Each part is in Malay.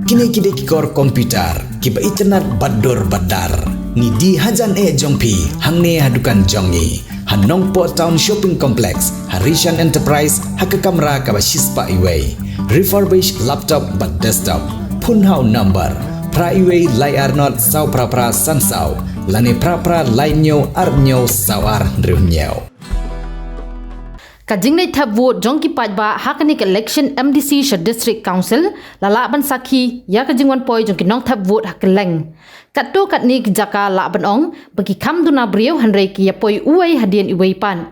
Kini kikor komputer, kiba internet bador badar. Ni di hajan jongpi, hangne hadukan jongi. Hanong Po Town Shopping Complex, Harishan Enterprise, haka kamera kaba shispa iway. Refurbished laptop but desktop. Punhau number. Pra iway layar not sau pra sansau. Lane pra lainyo arnyo sawar riunyo. Kajing nai thap vote jongki pajba hakanik election MDC Shah District Council lala ban sakhi ya kajing wan poi jongki nong thap vote hakeleng katto katni jaka la ban ong bagi kam duna brieu hanrei ki ya poi uai hadien iwei pan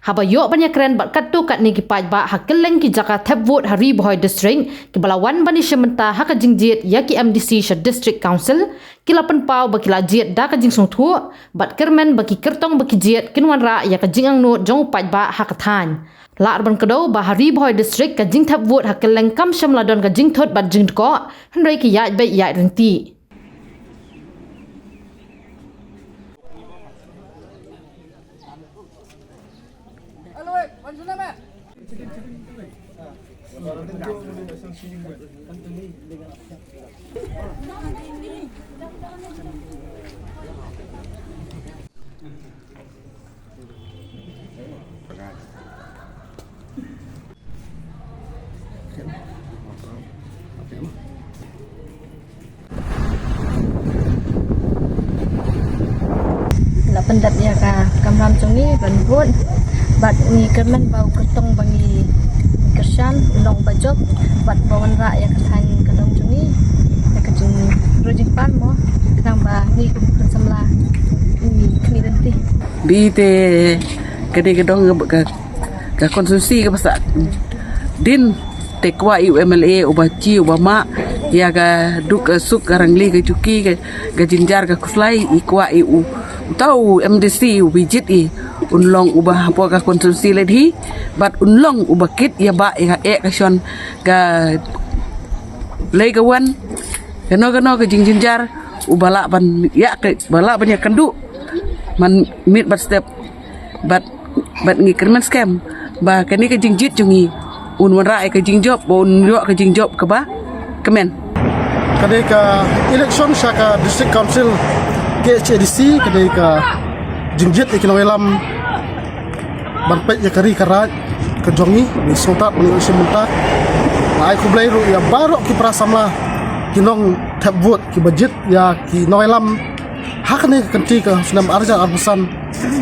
haba yo ban ya kren bat katto katni ki pajba hakeleng ki jaka thap vote hari boy district ki balawan bani shementa hakajing jiet ya ki MDC Shah District Council kilapan pau baki la jiet da kajing song thu bat kermen baki kertong baki jiet kinwan ra ya kajing ang no jong pajba hakathan la arban kado bahari boy district kajing thap vote hakeleng kam shamladon kajing thot bat jing ko hanrei ki ya be ya rinti pendat ya ka kamram chungi ban vote bat ni kermen bau kertong bangi kersan long bajok bat bawan ra ya kathan kadong chungi ya kajing rojing pan mo kadang ba ni samla ni kmirenti bi te kede kedong ka konsumsi ka basa din tekwa UMLA ubaci ubama ya ga duk suk karangli ga cuki ga jinjar ga kuslai ikwa iu tahu MDC ubijit unlong ubah apa ka konsumsi ledhi bat unlong ubakit ya ba ya ka shon ga legawan kano ka jinjar ubala ban ya bala ban ya kandu man mit bat step bat ngi kerman scam ba kani ka jingjit jungi unwara ka jingjob un yo ka jingjob ka ba kemen kadai ka election saka district council KHDC kadai ka jingjit ikinoelam banpet ya kari karat ke jongi ni sontak ni semunta ai ku blai ru ya barok ki prasamla kinong tap vote ki budget ya ki noelam hakne kanti ka sunam arja arbusan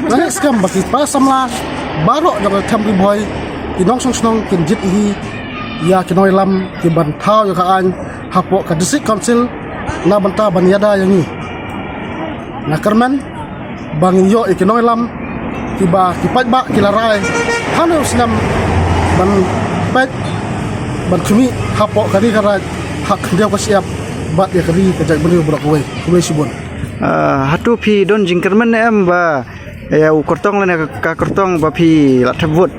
nang skam baki prasamla barok jang thamri boy kinong song kinjit hi ya kinoelam ki bantau ya ka an hapo ka district council na banta banyada yang ni na kerman bangin yo ikinoelam kiba kipat ba kilarai hanu senam ban pet ban kumi hapo kari karat hak dia ko siap bat ya kari kajak bener budak kowe sibon hatu phi don jingkermen em ba ya ukortong lene ka kortong ba phi lathebut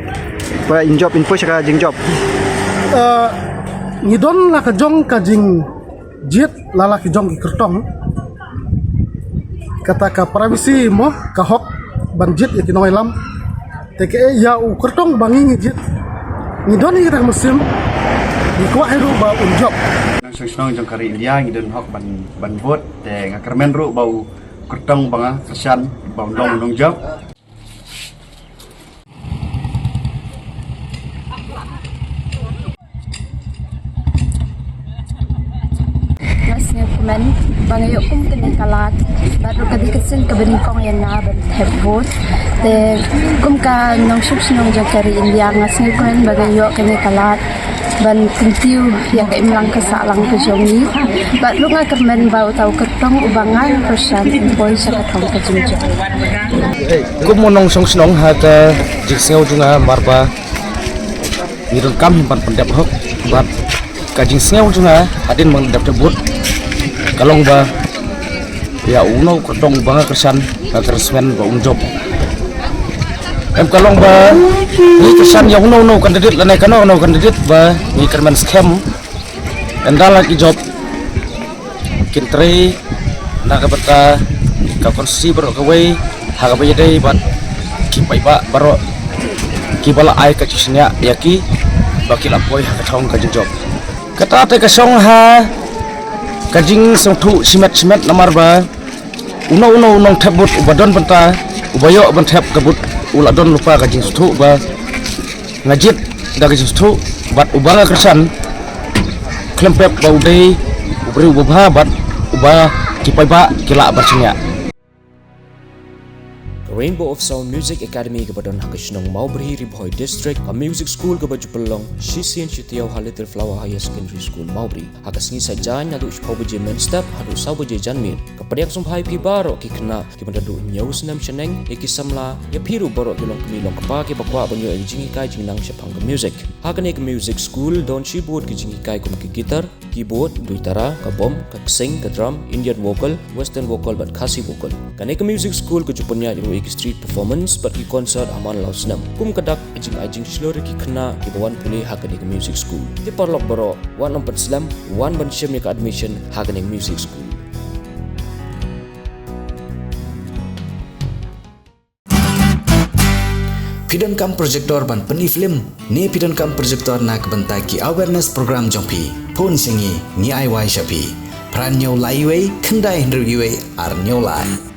ba injob info saka jingjob ngidon la ka jong ka jing jit lala ki jong ki kortong kata ka pravisi mo ka hok banjit ya kinoelam teke ya u kertong bangi ngijit ngidoni kita musim di kuah heru ba unjob nang jong kari India ngidon hok ban vote te ngakermen ru bau kertong banga kersan bau dong job men bangayo kum kene kalat baru kadi kesen kabeni kong yan na ban have vote te kum ka nong shup nong jakari India ngasne kuen bagayo kene kalat ban tintiu ya ka imlang ka salang ka jongi bat lu nga kermen bau tau ketong ubangan persan boy sa katong ka jinjo kum monong song snong ha ka jikseu junga marba mirul kam himpan pendap hok bat kajing sneu junga adin mendap debut kalong ba ya uno kedong banga kersan keresmen ba unjob em kalong ba ni kersan ya uno kandidat lanai kano kandidat ba ni kerman scam endala ki job kintre na ka bata ka konsi bro ka way ha ka bayade bat ki pai ba baro ki bala ai ka chisnya yaki bakil apoy ha ka thong ka job Kata te kasong ha kajing song thu simet namar ba uno nong thabut ubadon banta ubayo ban thab kabut uladon lupa kajing thu ba ngajit da kajing thu bat ubanga kersan klempep baudei ubri ubah bat ubah kipai ba kila barsinya. Rainbow of Sound Music Academy kebadan hakisnong Maubri Ribhoi District a music school kebajupelong Shisian Shitiau Halitir Flower Higher Secondary School Maubri hakasngi sajan adu shpobeje men step adu saubeje janmin kepadang sumpai pi baro ki kena ki mandadu nyau senam cheneng ki samla ya piru baro ki long kemilong kepa ki bakwa banyo e jingi kai jingnang shapang ke music hakane ke music school don keyboard ki jingi kai kum ki gitar keyboard duitara ka bom ka sing ka drum Indian vocal western vocal but khasi vocal kane ke music school ke jupunya street performance but ki concert aman law senam kum kadak ajing slore ki kena ki bawan puli hakane ke music school ti parlok baro wan nompat slam wan ban shem ka admission hakane music school. Pidon kam projector ban peni film ni pidon kam projector nak bentai ki awareness program jongpi pon singi ni ai wai shapi pran nyau lai wei kendai hendru yue ar nyau lai